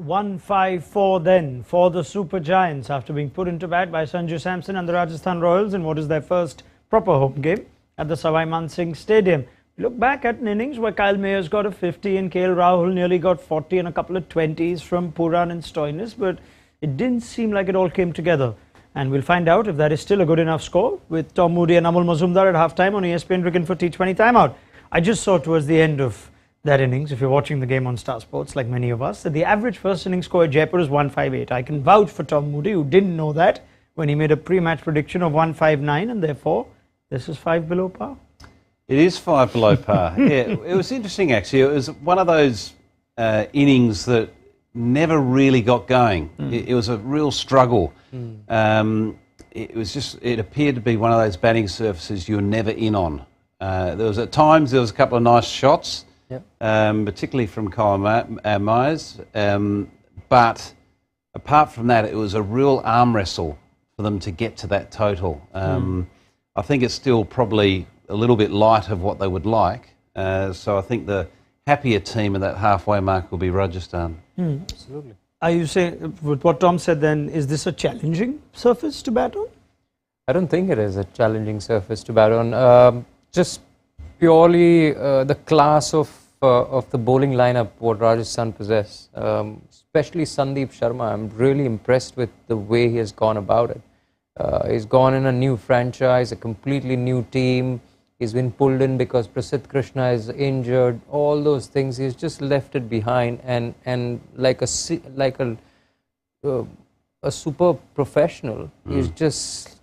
154 then for the Super Giants after being put into bat by Sanju Samson and the Rajasthan Royals in what is their first proper home game at the Savai Man Singh Stadium. Look back at an innings where Kyle Mayers got a 50 and KL Rahul nearly got 40 and a couple of 20s from Puran and Stoinis, but it didn't seem like it all came together. And we'll find out if that is still a good enough score with Tom Moody and Amol Muzumdar at halftime on ESPNcricinfo T20 Timeout. I just saw towards the end of that innings, if you're watching the game on Star Sports like many of us, that the average first innings score at Jaipur is 158. I can vouch for Tom Moody, who didn't know that when he made a pre-match prediction of 159, and therefore this is 5 below par. It is 5 below par. Yeah, it was interesting actually. It was one of those innings that never really got going. It was a real struggle. It appeared to be one of those batting surfaces you're never in on. At times there was a couple of nice shots. Yep. Particularly from Kyle Myers, but apart from that, it was a real arm wrestle for them to get to that total. I think it's still probably a little bit light of what they would like, so I think the happier team at that halfway mark will be Rajasthan. Absolutely. Are you saying, with what Tom said then, is this a challenging surface to bat on? I don't think it is a challenging surface to bat on. Just purely the class of the bowling lineup what Rajasthan possess, especially Sandeep Sharma. I'm really impressed with the way he has gone about it. He's gone in a new franchise, a completely new team. He's been pulled in because Prasidh Krishna is injured. All those things, he's just left it behind, and like a super professional, he's just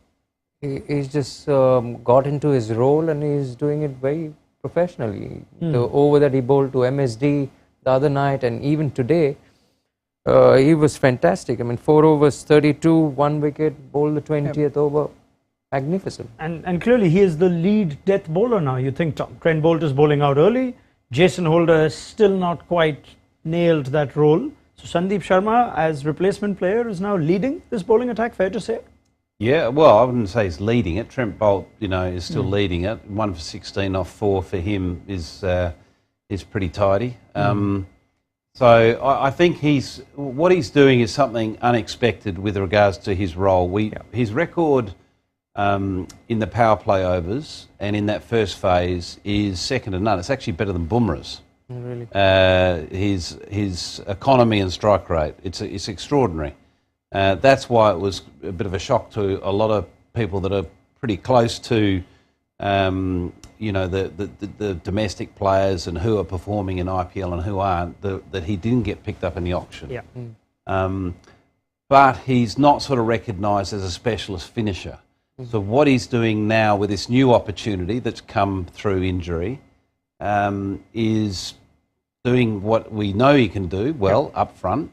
got into his role and he's doing it very professionally. The over that he bowled to MSD the other night and even today, he was fantastic. I mean, 4 overs, 32, 1 wicket, bowled the 20th over. Magnificent. And clearly he is the lead death bowler now, you think, Tom. Trent Bolt is bowling out early. Jason Holder has still not quite nailed that role. So Sandeep Sharma, as replacement player, is now leading this bowling attack, fair to say? Yeah, well, I wouldn't say he's leading it. Trent Bolt, is still leading it. 1 for 16 off 4 for him is pretty tidy. So I think what he's doing is something unexpected with regards to his role. His record in the power play overs and in that first phase is second to none. It's actually better than Bumrah's. Really? His economy and strike rate, it's extraordinary. That's why it was a bit of a shock to a lot of people that are pretty close to, the domestic players and who are performing in IPL and who aren't, that he didn't get picked up in the auction. Yeah. But he's not sort of recognised as a specialist finisher. So what he's doing now with this new opportunity that's come through injury is doing what we know he can do well up front.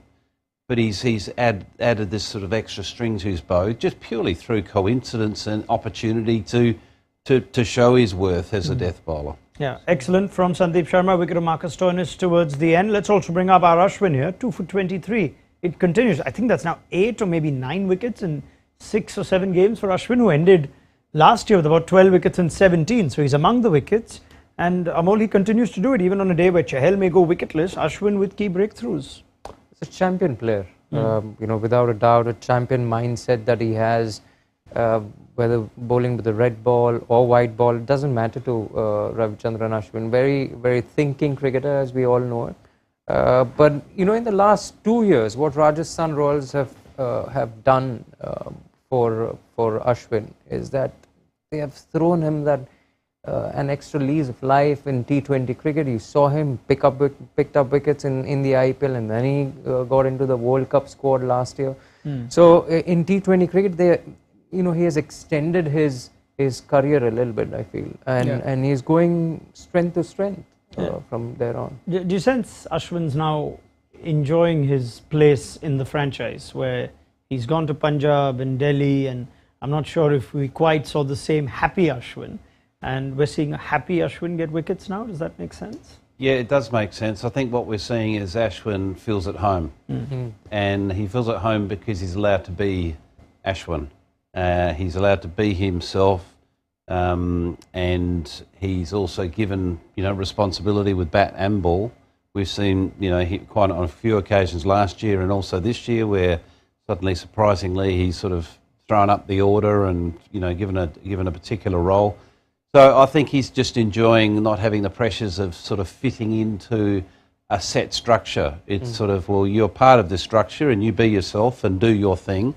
But he's added this sort of extra string to his bow just purely through coincidence and opportunity to show his worth as a death bowler. Yeah, excellent from Sandeep Sharma. Wicket of Marcus Stoinis towards the end. Let's also bring up our Ashwin here, 2 for 23. It continues. I think that's now 8 or maybe 9 wickets in 6 or 7 games for Ashwin, who ended last year with about 12 wickets and 17. So he's among the wickets. And Amol, he continues to do it even on a day where Chahal may go wicketless. Ashwin with key breakthroughs. A champion player, without a doubt, a champion mindset that he has, whether bowling with the red ball or white ball, it doesn't matter to Ravichandran Ashwin. Very, very thinking cricketer, as we all know it. But, in the last 2 years, what Rajasthan Royals have done for Ashwin is that they have thrown him an extra lease of life in T20 cricket. You saw him picked up wickets in the IPL, and then he got into the World Cup squad last year. So in T20 cricket, he has extended his career a little bit, I feel, and he's going strength to strength from there on. Do you sense Ashwin's now enjoying his place in the franchise, where he's gone to Punjab and Delhi, and I'm not sure if we quite saw the same happy Ashwin, and we're seeing a happy Ashwin get wickets now? Does that make sense? Yeah, it does make sense. I think what we're seeing is Ashwin feels at home, and he feels at home because he's allowed to be Ashwin. He's allowed to be himself, and he's also given responsibility with bat and ball We've seen, quite on a few occasions last year and also this year where suddenly, surprisingly, he's sort of thrown up the order and, given a particular role. So I think he's just enjoying not having the pressures of sort of fitting into a set structure. It's sort of, well, you're part of this structure and you be yourself and do your thing.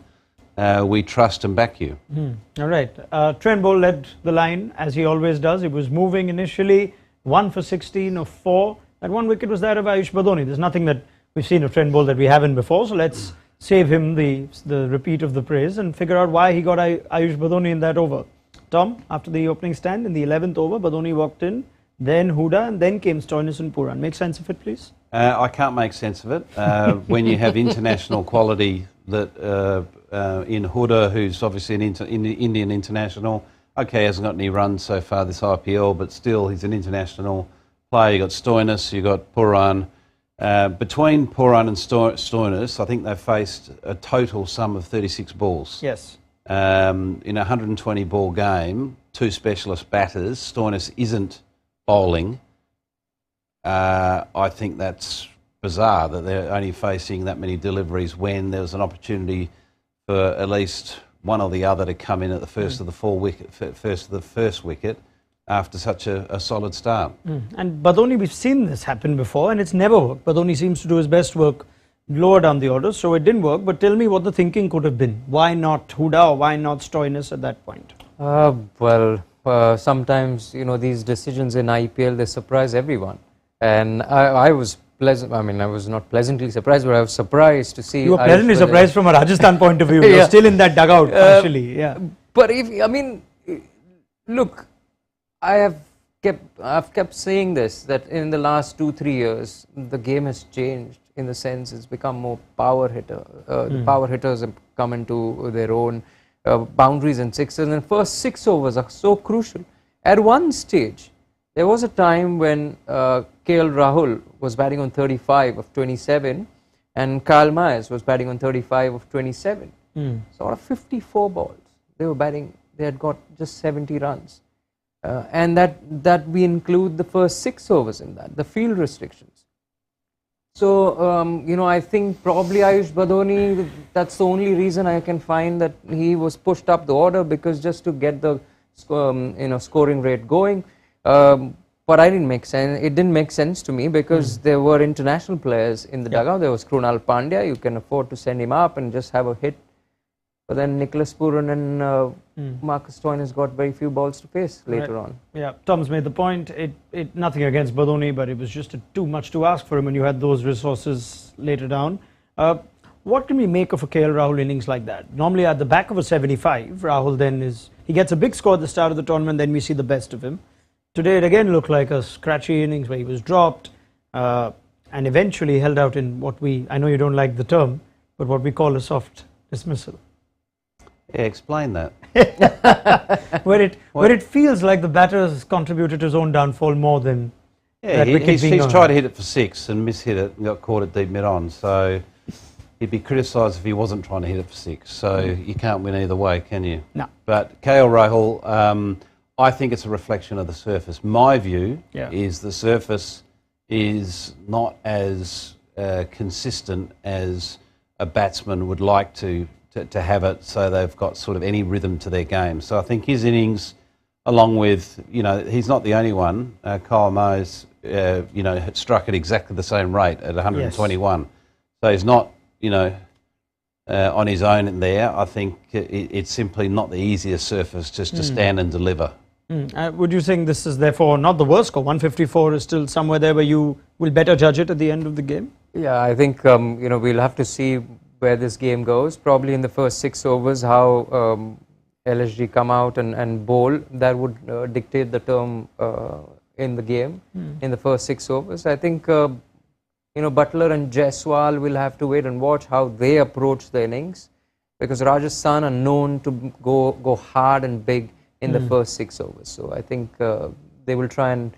We trust and back you. All right. Trent Boult led the line as he always does. He was moving initially, 1 for 16 of 4. That one wicket was that of Ayush Badoni. There's nothing that we've seen of Trent Boult that we haven't before. So let's save him the repeat of the praise and figure out why he got Ayush Badoni in that over. Tom, after the opening stand in the 11th over, Badoni walked in, then Huda, and then came Stoinis and Pooran. Make sense of it, please. I can't make sense of it. When you have international quality that in Huda, who's obviously an Indian international, okay, hasn't got any runs so far this IPL, but still he's an international player. You got Stoinis, you got Pooran. Between Pooran and Stoinis, I think they've faced a total sum of 36 balls. Yes. In a 120 ball game, 2 specialist batters. Stoinis isn't bowling. I think that's bizarre that they're only facing that many deliveries when there was an opportunity for at least one or the other to come in at the first of the first wicket after such a solid start. And Badoni, we've seen this happen before and it's never worked. Badoni seems to do his best work lower down the order, so it didn't work. But tell me what the thinking could have been. Why not Huda or why not Stoinis at that point? Sometimes, these decisions in IPL, they surprise everyone. And I was pleasant. I mean, I was not pleasantly surprised, but I was surprised to see. You were pleasantly surprised from a Rajasthan point of view. Yeah. You're still in that dugout, actually. Yeah. But look, I've kept saying this, that in the last 2-3 years, the game has changed in the sense it's become more power hitter. The power hitters have come into their own. Boundaries and sixes, and first 6 overs are so crucial. At one stage, there was a time when KL Rahul was batting on 35 of 27 and Kyle Myers was batting on 35 of 27. So out of 54 balls, they were batting, they had got just 70 runs. And that we include the first 6 overs in that, the field restrictions. So, I think probably Ayush Badoni, that's the only reason I can find that he was pushed up the order, because just to get the scoring rate going. But it didn't make sense to me, because there were international players in the dugout. There was Krunal Pandya. You can afford to send him up and just have a hit. But then Nicholas Pooran and Marcus Stoinis got very few balls to face later on. Yeah, Tom's made the point. Nothing against Badoni, but it was just too much to ask for him when you had those resources later down. What can we make of a KL Rahul innings like that? Normally at the back of a 75, Rahul then he gets a big score at the start of the tournament, then we see the best of him. Today it again looked like a scratchy innings where he was dropped and eventually held out in I know you don't like the term, but what we call a soft dismissal. Yeah, explain that. where it feels like the batter has contributed to his own downfall more than that wicket being he's tried to hit it for 6 and mishit it and got caught at deep mid-on. So he'd be criticised if he wasn't trying to hit it for 6. So you can't win either way, can you? No. But KL Rahul, I think it's a reflection of the surface. My view is the surface is not as consistent as a batsman would like to have it, so they've got sort of any rhythm to their game. So I think his innings, along with, he's not the only one. Kyle Myers, struck at exactly the same rate at 121. Yes. So he's not, on his own in there. I think it's simply not the easiest surface just to stand and deliver. Would you think this is therefore not the worst score? 154 is still somewhere there where you will better judge it at the end of the game? Yeah, I think, we'll have to see where this game goes. Probably in the first 6 overs, how LSG come out and bowl, that would dictate the term in the game in the first 6 overs. I think, Butler and Jaiswal will have to wait and watch how they approach the innings, because Rajasthan are known to go hard and big in the first 6 overs. So I think they will try and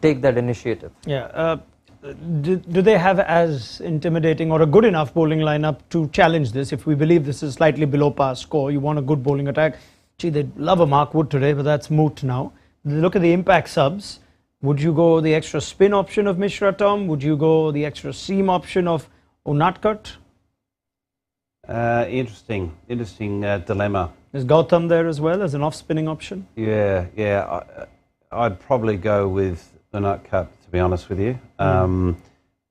take that initiative. Yeah. Do they have as intimidating or a good enough bowling lineup to challenge this? If we believe this is slightly below par score, you want a good bowling attack. Gee, they'd love a Mark Wood today, but that's moot now. Look at the impact subs. Would you go the extra spin option of Mishra, Tom? Would you go the extra seam option of Unadkat? Interesting dilemma. Is Gautam there as well as an off-spinning option? Yeah. I'd probably go with Unadkat, to be honest with you. And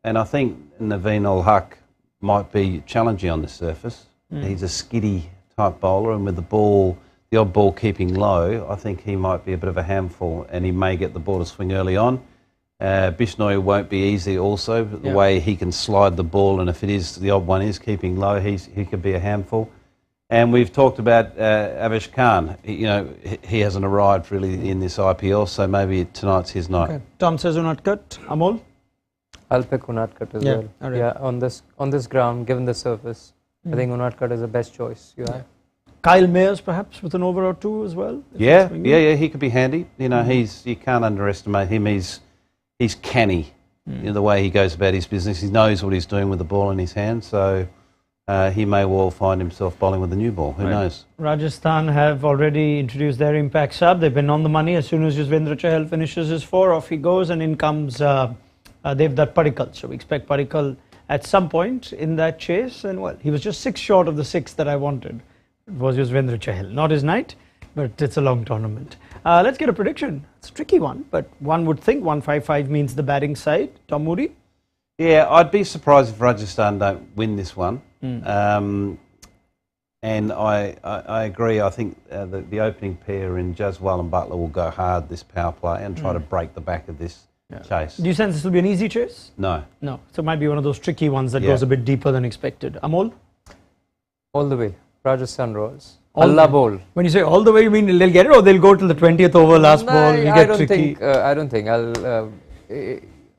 I think Naveen Ul-Haq might be challenging on the surface. He's a skiddy type bowler, and with the odd ball keeping low, I think he might be a bit of a handful, and he may get the ball to swing early on. Bishnoi won't be easy also, but the way he can slide the ball, and if the odd one is keeping low, he could be a handful. And we've talked about Avesh Khan. He hasn't arrived really in this IPL, so maybe tonight's his night. Okay. Tom says Unadkat. Amol? I'll pick Unadkat as well. All right. Yeah, on this ground, given the surface, I think Unadkat is the best choice you have. Kyle Mayers perhaps with an over or two as well? Yeah, he could be handy. You can't underestimate him. He's canny in the way he goes about his business. He knows what he's doing with the ball in his hand, so he may well find himself bowling with a new ball. Who knows? Rajasthan have already introduced their impact sub. They've been on the money. As soon as Yuzvendra Chahal finishes his 4, off he goes, and in comes Devdutt Padikkal. So we expect Padikkal at some point in that chase, and well, he was just 6 short of the 6 that I wanted. It was Yuzvendra Chahal. Not his night, but it's a long tournament. Let's get a prediction. It's a tricky one, but one would think 155 means the batting side. Tom Moody? Yeah, I'd be surprised if Rajasthan don't win this one. And I agree. I think the opening pair in Jaswal and Butler will go hard this power play and try to break the back of this chase. Do you sense this will be an easy chase? No. So it might be one of those tricky ones that goes a bit deeper than expected. Amol? All the way. Rajasthan Royals. Allah bowl. When you say all the way, you mean they'll get it, or they'll go till the 20th over last ball? I don't think.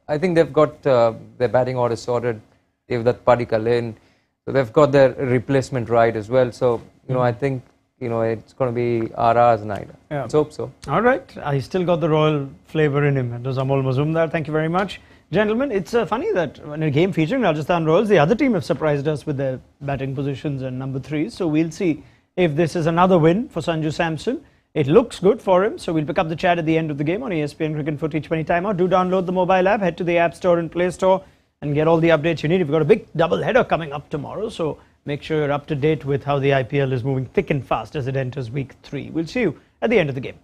I think they've got their batting order sorted. They've that Padikkal in, so they've got their replacement right as well. So I think it's going to be RR's night. Yeah. Let's hope so. All right, I still got the Royal flavour in him. It was Amol Muzumdar. Thank you very much, gentlemen. It's funny that in a game featuring Rajasthan Royals, the other team have surprised us with their batting positions and number 3s. So we'll see if this is another win for Sanju Samson. It looks good for him, so we'll pick up the chat at the end of the game on ESPNcricinfo T20 Time. Do download the mobile app, head to the App Store and Play Store and get all the updates you need. We've got a big double header coming up tomorrow, so make sure you're up to date with how the IPL is moving thick and fast as it enters week 3. We'll see you at the end of the game.